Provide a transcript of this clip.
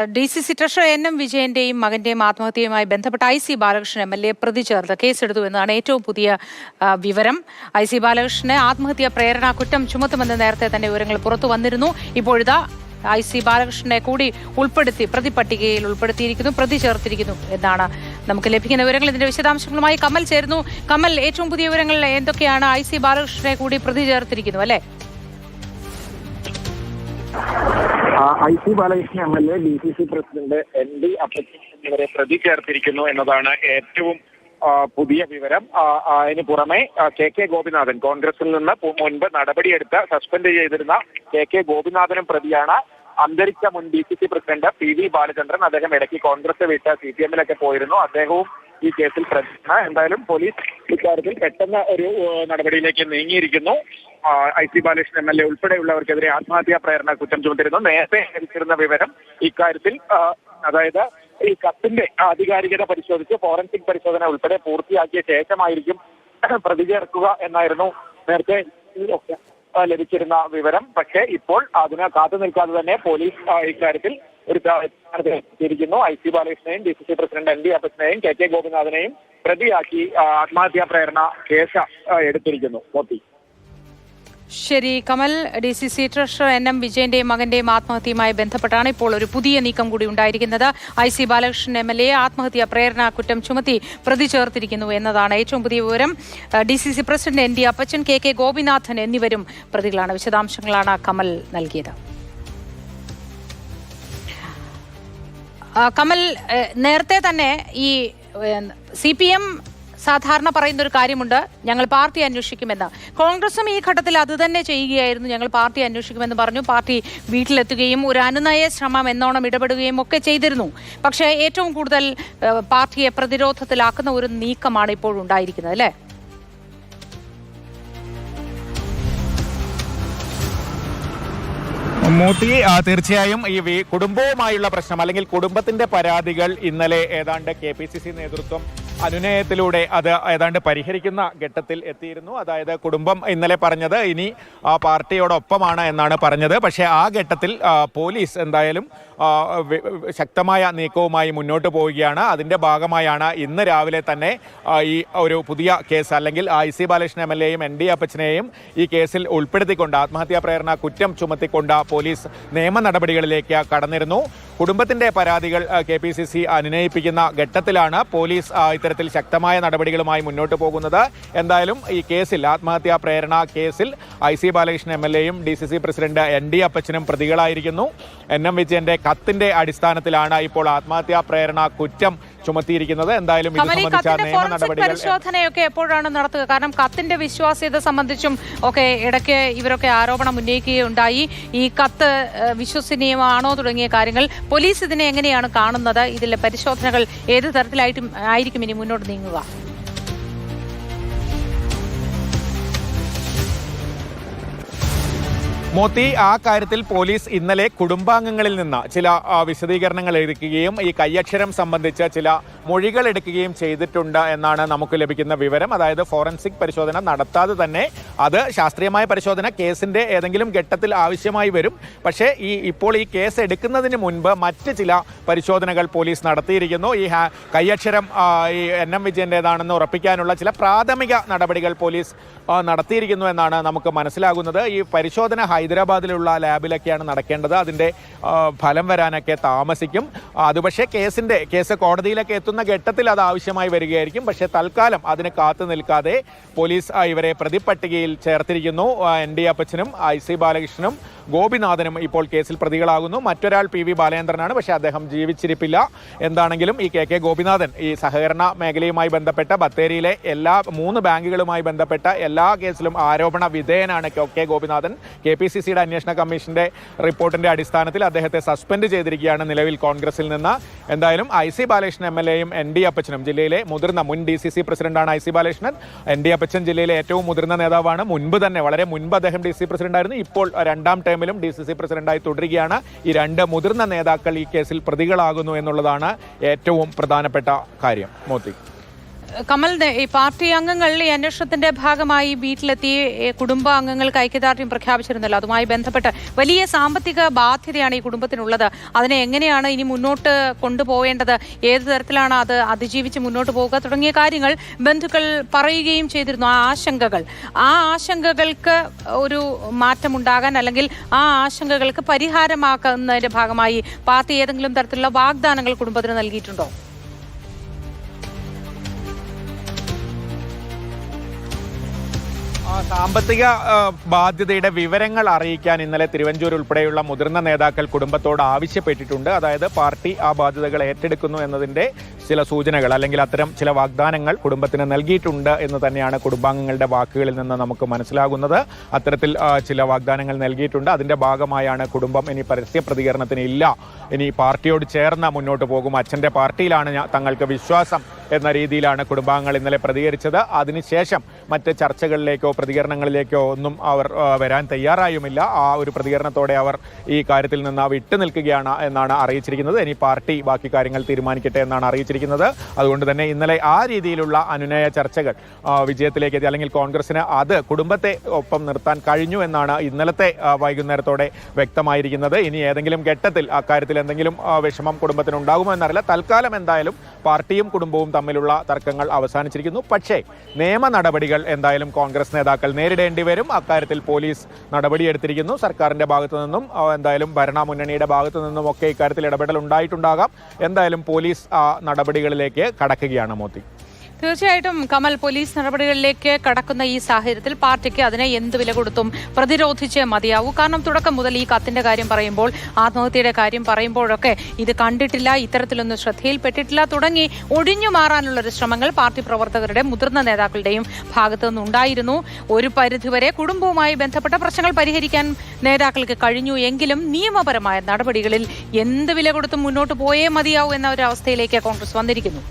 DCC treasurer NM വിജയന്റെയും മകന്റെയും ആത്മഹത്യയുമായി ബന്ധപ്പെട്ട IC Balakrishnan MLA പ്രതി ചേർത്ത് കേസെടുത്തു എന്നാണ് ഏറ്റവും പുതിയ വിവരം. IC ബാലകൃഷ്ണനെ ആത്മഹത്യാ പ്രേരണ കുറ്റം ചുമത്തുമെന്ന് നേരത്തെ തന്നെ വിവരങ്ങൾ പുറത്തു വന്നിരുന്നു. ഇപ്പോഴിതാ IC ബാലകൃഷ്ണനെ കൂടി ഉൾപ്പെടുത്തി പ്രതിപട്ടികയിൽ ഉൾപ്പെടുത്തിയിരിക്കുന്നു, പ്രതി ചേർത്തിരിക്കുന്നു എന്നാണ് നമുക്ക് ലഭിക്കുന്ന വിവരങ്ങൾ. ഇതിന്റെ വിശദാംശങ്ങളുമായി കമൽ ചേരുന്നു. കമൽ, ഏറ്റവും പുതിയ വിവരങ്ങൾ എന്തൊക്കെയാണ്? IC ബാലകൃഷ്ണനെ കൂടി പ്രതി ചേർത്തിരിക്കുന്നു അല്ലേ? IC Balakrishnan MLA, DCC president ND അപ്പച്ചൻ എന്നിവരെ പ്രതി ചേർത്തിരിക്കുന്നു എന്നതാണ് ഏറ്റവും പുതിയ വിവരം. അതിന് പുറമെ KK ഗോപിനാഥൻ, കോൺഗ്രസിൽ നിന്ന് മുൻപ് നടപടിയെടുത്ത് സസ്പെൻഡ് ചെയ്തിരുന്ന KK ഗോപിനാഥനും പ്രതിയാണ്. അന്തരിച്ച മുൻ DCC പ്രസിഡന്റ് PV ബാലചന്ദ്രൻ, അദ്ദേഹം ഇടയ്ക്ക് കോൺഗ്രസ് വിട്ട് CPM-ലൊക്കെ പോയിരുന്നു, അദ്ദേഹവും ഈ കേസിൽ പ്രതിയാണ്. എന്തായാലും പോലീസ് ഇക്കാര്യത്തിൽ പെട്ടെന്ന് ഒരു നടപടിയിലേക്ക് നീങ്ങിയിരിക്കുന്നു. IC ബാലകൃഷ്ണൻ MLA ഉൾപ്പെടെയുള്ളവർക്കെതിരെ ആത്മഹത്യാ പ്രേരണ കുറ്റം ചുമത്തിരുന്നു. നേരത്തെ ലഭിച്ചിരുന്ന വിവരം ഇക്കാര്യത്തിൽ, അതായത് ഈ കത്തിന്റെ ആധികാരികത പരിശോധിച്ച് ഫോറൻസിക് പരിശോധന ഉൾപ്പെടെ പൂർത്തിയാക്കിയ ശേഷമായിരിക്കും പ്രതി ചേർക്കുക എന്നായിരുന്നു നേരത്തെ ലഭിച്ചിരുന്ന വിവരം. പക്ഷേ ഇപ്പോൾ അതിന് കാത്തു നിൽക്കാതെ തന്നെ പോലീസ് ഇക്കാര്യത്തിൽ ഒരു തീരുമാനത്തിരിക്കുന്നു. IC ബാലകൃഷ്ണനെയും DCC president ND അപ്പച്ചനെയും KK ഗോപിനാഥനെയും പ്രതിയാക്കി ആത്മഹത്യാ പ്രേരണ കേസ് എടുത്തിരിക്കുന്നു. മോത്തി. ശരി കമൽ, DCC ട്രഷറർ NM വിജയന്റെയും മകന്റെയും ആത്മഹത്യയുമായി ബന്ധപ്പെട്ടാണ് ഇപ്പോൾ ഒരു പുതിയ നീക്കം കൂടി ഉണ്ടായിരിക്കുന്നത്. IC ബാലകൃഷ്ണൻ MLA ആത്മഹത്യാ പ്രേരണ കുറ്റം ചുമത്തി പ്രതി ചേർത്തിരിക്കുന്നു എന്നതാണ് ഏറ്റവും പുതിയ വിവരം. DCC പ്രസിഡന്റ് ND അപ്പച്ചൻ, KK ഗോപിനാഥൻ എന്നിവരും പ്രതികളാണ്. വിശദാംശങ്ങളാണ് കമൽ നൽകിയത്. കമൽ, നേരത്തെ തന്നെ ഈ CPM സാധാരണ പറയുന്ന ഒരു കാര്യമുണ്ട്, ഞങ്ങൾ പാർട്ടി അന്വേഷിക്കുമെന്ന്. കോൺഗ്രസും ഈ ഘട്ടത്തിൽ അത് തന്നെ ചെയ്യുകയായിരുന്നു. ഞങ്ങൾ പാർട്ടി അന്വേഷിക്കുമെന്ന് പറഞ്ഞു. പാർട്ടി വീട്ടിലെത്തുകയും ഒരു അനുനയ ശ്രമം എന്നോണം ഇടപെടുകയും ഒക്കെ ചെയ്തിരുന്നു. പക്ഷേ ഏറ്റവും കൂടുതൽ പാർട്ടിയെ പ്രതിരോധത്തിലാക്കുന്ന ഒരു നീക്കമാണ് ഇപ്പോൾ ഉണ്ടായിരിക്കുന്നത് അല്ലേ? മോത്തി, തീർച്ചയായും ഈ കുടുംബവുമായുള്ള പ്രശ്നം അല്ലെങ്കിൽ കുടുംബത്തിന്റെ പരാതികൾ ഇന്നലെ ഏതാണ്ട് KPCC നേതൃത്വം അനുനയത്തിലൂടെ അത് ഏതാണ്ട് പരിഹരിക്കുന്ന ഘട്ടത്തിൽ എത്തിയിരുന്നു. അതായത് കുടുംബം ഇന്നലെ പറഞ്ഞത് ഇനി പാർട്ടിയോടൊപ്പമാണ് എന്നാണ് പറഞ്ഞത്. പക്ഷേ ആ ഘട്ടത്തിൽ പോലീസ് എന്തായാലും ശക്തമായ നീക്കവുമായി മുന്നോട്ട് പോവുകയാണ്. അതിൻ്റെ ഭാഗമായാണ് ഇന്ന് രാവിലെ തന്നെ ഈ ഒരു പുതിയ കേസ്, അല്ലെങ്കിൽ IC ബാലകൃഷ്ണൻ MLAയും ND അപ്പച്ചനെയും ഈ കേസിൽ ഉൾപ്പെടുത്തിക്കൊണ്ട് ആത്മഹത്യാ പ്രേരണ കുറ്റം ചുമത്തിക്കൊണ്ട് പോലീസ് നിയമ നടപടികളിലേക്ക് കടന്നിരുന്നു. കുടുംബത്തിന്റെ പരാതികൾ KPCC അനുനയിപ്പിക്കുന്ന ഘട്ടത്തിലാണ് പോലീസ് ഇത്തരത്തിൽ ശക്തമായ നടപടികളുമായി മുന്നോട്ട് പോകുന്നത്. എന്തായാലും ഈ കേസിൽ, ആത്മഹത്യാ പ്രേരണ കേസിൽ IC ബാലകൃഷ്ണൻ MLAയും DCC പ്രസിഡന്റ് ND അപ്പച്ചനും പ്രതികളായിരിക്കുന്നു. NM വിജയന്റെ കത്തിന്റെ അടിസ്ഥാനത്തിലാണ് ഇപ്പോൾ ആത്മഹത്യാ പ്രേരണ കുറ്റം ചുമത്തിയിരിക്കുന്നത്. എന്തായാലും ഇത് സംബന്ധിച്ച നിയമ നടപടികൾ പരിശോധനയൊക്കെ എപ്പോഴാണ് നടത്തുക? കാരണം കത്തിന്റെ വിശ്വാസ്യത സംബന്ധിച്ചും ഒക്കെ ഇടയ്ക്ക് ഇവരൊക്കെ ആരോപണം ഉന്നയിക്കുകയുണ്ടായി. ഈ കത്ത് വിശ്വസനീയമാണോ തുടങ്ങിയ കാര്യങ്ങൾ പോലീസ് ഇതിനെ എങ്ങനെയാണ് കാണുന്നത്? ഇതിലെ പരിശോധനകൾ ഏത് തരത്തിലായിരിക്കും ഇനി മുന്നോട്ട് നീങ്ങുക? മോത്തി, ആ കാര്യത്തിൽ പോലീസ് ഇന്നലെ കുടുംബാംഗങ്ങളിൽ നിന്ന് ചില വിശദീകരണങ്ങൾ എടുക്കുകയും ഈ കയ്യക്ഷരം സംബന്ധിച്ച് ചില മൊഴികൾ എടുക്കുകയും ചെയ്തിട്ടുണ്ട് എന്നാണ് നമുക്ക് ലഭിക്കുന്ന വിവരം. അതായത് ഫോറൻസിക് പരിശോധന നടത്താതെ തന്നെ അത് ശാസ്ത്രീയമായ പരിശോധന കേസിൻ്റെ ഏതെങ്കിലും ഘട്ടത്തിൽ ആവശ്യമായി വരും. പക്ഷേ ഇപ്പോൾ ഈ കേസ് എടുക്കുന്നതിന് മുൻപ് മറ്റ് ചില പരിശോധനകൾ പോലീസ് നടത്തിയിരിക്കുന്നു. ഈ കയ്യക്ഷരം ഈ NM വിജയൻ്റേതാണെന്ന് ഉറപ്പിക്കാനുള്ള ചില പ്രാഥമിക നടപടികൾ പോലീസ് നടത്തിയിരിക്കുന്നു എന്നാണ് നമുക്ക് മനസ്സിലാകുന്നത്. ഈ പരിശോധന ഹൈദരാബാദിലുള്ള ലാബിലൊക്കെയാണ് നടക്കേണ്ടത്. അതിൻ്റെ ഫലം വരാനൊക്കെ താമസിക്കും. അത് പക്ഷേ കേസ് കോടതിയിലൊക്കെ എത്തുന്ന ഘട്ടത്തിൽ അത് ആവശ്യമായി വരികയായിരിക്കും. പക്ഷേ തൽക്കാലം അതിന് കാത്തു നിൽക്കാതെ പോലീസ് ഇവരെ പ്രതിപട്ടികയിൽ ചേർത്തിരിക്കുന്നു. ND അപ്പച്ചനും IC ബാലകൃഷ്ണനും ഗോപിനാഥനും ഇപ്പോൾ കേസിൽ പ്രതികളാകുന്നു. മറ്റൊരാൾ PV ബാലേന്ദ്രനാണ്, പക്ഷേ അദ്ദേഹം ജീവിച്ചിരിപ്പില്ല. എന്താണെങ്കിലും ഈ KK ഗോപിനാഥൻ ഈ സഹകരണ മേഖലയുമായി ബന്ധപ്പെട്ട ബത്തേരിയിലെ എല്ലാ 3 ബാങ്കുകളുമായി ബന്ധപ്പെട്ട എല്ലാ കേസിലും ആരോപണ വിധേയനാണ് KK ഗോപിനാഥൻ. KPCCയുടെ അന്വേഷണ കമ്മീഷന്റെ റിപ്പോർട്ടിന്റെ അടിസ്ഥാനത്തിൽ അദ്ദേഹത്തെ സസ്പെൻഡ് ചെയ്തിരിക്കുകയാണ് നിലവിൽ കോൺഗ്രസിൽ നിന്ന്. എന്തായാലും IC ബാലകൃഷ്ണൻ MLAയും ND അപ്പച്ചനും, ജില്ലയിലെ മുതിർന്ന മുൻ DCC പ്രസിഡന്റാണ് IC ബാലകൃഷ്ണൻ. ND അപ്പച്ചൻ ജില്ലയിലെ ഏറ്റവും മുതിർന്ന നേതാവാണ്. വളരെ മുൻപ് അദ്ദേഹം DCC പ്രസിഡന്റായിരുന്നു. ഇപ്പോൾ 2ാം ടൈമിലും DCC പ്രസിഡന്റായി തുടരുകയാണ്. ഈ 2 മുതിർന്ന നേതാക്കൾ ഈ കേസിൽ പ്രതികളാകുന്നു എന്നുള്ളതാണ് ഏറ്റവും പ്രധാനപ്പെട്ട കാര്യം. മോത്തി. കമൽ, ഈ പാർട്ടി അംഗങ്ങൾ ഈ അന്വേഷണത്തിന്റെ ഭാഗമായി വീട്ടിലെത്തി കുടുംബാംഗങ്ങൾക്ക് ഐക്യദാർഢ്യം പ്രഖ്യാപിച്ചിരുന്നല്ലോ. അതുമായി ബന്ധപ്പെട്ട് വലിയ സാമ്പത്തിക ബാധ്യതയാണ് ഈ കുടുംബത്തിനുള്ളത്. അതിനെ എങ്ങനെയാണ് ഇനി മുന്നോട്ട് കൊണ്ടുപോവേണ്ടത്, ഏത് തരത്തിലാണ് അത് അതിജീവിച്ച് മുന്നോട്ട് പോവുക തുടങ്ങിയ കാര്യങ്ങൾ ബന്ധുക്കൾ പറയുകയും ചെയ്തിരുന്നു. ആ ആശങ്കകൾക്ക് ഒരു മാറ്റമുണ്ടാകാൻ അല്ലെങ്കിൽ ആ ആശങ്കകൾക്ക് പരിഹാരമാക്കുന്നതിന്റെ ഭാഗമായി പാർട്ടി ഏതെങ്കിലും തരത്തിലുള്ള വാഗ്ദാനങ്ങൾ കുടുംബത്തിന് നൽകിയിട്ടുണ്ടോ? സാമ്പത്തിക ബാധ്യതയുടെ വിവരങ്ങൾ അറിയിക്കാൻ ഇന്നലെ തിരുവഞ്ചൂർ ഉൾപ്പെടെയുള്ള മുതിർന്ന നേതാക്കൾ കുടുംബത്തോട് ആവശ്യപ്പെട്ടിട്ടുണ്ട്. അതായത് പാർട്ടി ആ ബാധ്യതകൾ ഏറ്റെടുക്കുന്നു എന്നതിൻ്റെ ചില സൂചനകൾ അല്ലെങ്കിൽ അത്തരം ചില വാഗ്ദാനങ്ങൾ കുടുംബത്തിന് നൽകിയിട്ടുണ്ട് എന്ന് തന്നെയാണ് കുടുംബാംഗങ്ങളുടെ വാക്കുകളിൽ നിന്ന് നമുക്ക് മനസ്സിലാകുന്നത്. അത്തരത്തിൽ ചില വാഗ്ദാനങ്ങൾ നൽകിയിട്ടുണ്ട്. അതിൻ്റെ ഭാഗമായാണ് കുടുംബം ഇനി പരസ്യ പ്രതികരണത്തിന് ഇല്ല, ഇനി പാർട്ടിയോട് ചേർന്ന് മുന്നോട്ട് പോകും, അച്ഛൻ്റെ പാർട്ടിയിലാണ് തങ്ങൾക്ക് വിശ്വാസം എന്ന രീതിയിലാണ് കുടുംബാംഗങ്ങൾ ഇന്നലെ പ്രതികരിച്ചത്. അതിനുശേഷം മറ്റ് ചർച്ചകളിലേക്കോ പ്രതികരണങ്ങളിലേക്കോ ഒന്നും അവർ വരാൻ തയ്യാറായുമില്ല. ആ ഒരു പ്രതികരണത്തോടെ അവർ ഈ കാര്യത്തിൽ നിന്ന് വിട്ടുനിൽക്കുകയാണ് എന്നാണ് അറിയിച്ചിരിക്കുന്നത്. ഇനി പാർട്ടി ബാക്കി കാര്യങ്ങൾ തീരുമാനിക്കട്ടെ എന്നാണ് അറിയിച്ചിരിക്കുന്നത്. അതുകൊണ്ട് തന്നെ ഇന്നലെ ആ രീതിയിലുള്ള അനുനയ ചർച്ചകൾ വിജയത്തിലേക്ക് എത്തി, അല്ലെങ്കിൽ കോൺഗ്രസിന് അത് കുടുംബത്തെ ഒപ്പം നിർത്താൻ കഴിഞ്ഞു എന്നാണ് ഇന്നലത്തെ വൈകുന്നേരത്തോടെ വ്യക്തമായിരിക്കുന്നത്. ഇനി ഏതെങ്കിലും ഘട്ടത്തിൽ അക്കാര്യത്തിൽ എന്തെങ്കിലും വിഷമം കുടുംബത്തിന് ഉണ്ടാകുമോ എന്നറിയില്ല. തൽക്കാലം എന്തായാലും പാർട്ടിയും കുടുംബവും തമ്മിലുള്ള തർക്കങ്ങൾ അവസാനിച്ചിരിക്കുന്നു. പക്ഷേ നിയമ നടപടികൾ എന്തായാലും കോൺഗ്രസ് നേതാക്കൾ നേരിടേണ്ടി വരും. അക്കാര്യത്തിൽ പോലീസ് നടപടിയെടുത്തിരിക്കുന്നു. സർക്കാരിന്റെ ഭാഗത്തു നിന്നും എന്തായാലും ഭരണമുന്നണിയുടെ ഭാഗത്തു നിന്നും ഒക്കെ ഇക്കാര്യത്തിൽ ഇടപെടൽ ഉണ്ടായിട്ടുണ്ടാകാം. എന്തായാലും പോലീസ് നടപടികളിലേക്ക് കടക്കുകയാണ്. മോത്തി, തീർച്ചയായിട്ടും കമൽ, പോലീസ് നടപടികളിലേക്ക് കടക്കുന്ന ഈ സാഹചര്യത്തിൽ പാർട്ടിക്ക് അതിനെ എന്ത് വില കൊടുത്തും പ്രതിരോധിച്ച് മതിയാവൂ. കാരണം തുടക്കം മുതൽ ഈ കത്തിന്റെ കാര്യം പറയുമ്പോൾ, ആത്മഹത്യയുടെ കാര്യം പറയുമ്പോഴൊക്കെ ഇത് കണ്ടിട്ടില്ല, ഇത്തരത്തിലൊന്നും ശ്രദ്ധയിൽപ്പെട്ടിട്ടില്ല തുടങ്ങി ഒഴിഞ്ഞു മാറാനുള്ളൊരു ശ്രമങ്ങൾ പാർട്ടി പ്രവർത്തകരുടെ മുതിർന്ന നേതാക്കളുടെയും ഭാഗത്തു നിന്നുണ്ടായിരുന്നു. ഒരു പരിധിവരെ കുടുംബവുമായി ബന്ധപ്പെട്ട പ്രശ്നങ്ങൾ പരിഹരിക്കാൻ നേതാക്കൾക്ക് കഴിഞ്ഞു എങ്കിലും നിയമപരമായ നടപടികളിൽ എന്ത് വില കൊടുത്തും മുന്നോട്ട് പോയേ മതിയാവൂ എന്ന ഒരു അവസ്ഥയിലേക്ക് കോൺഗ്രസ് വന്നിരിക്കുന്നു.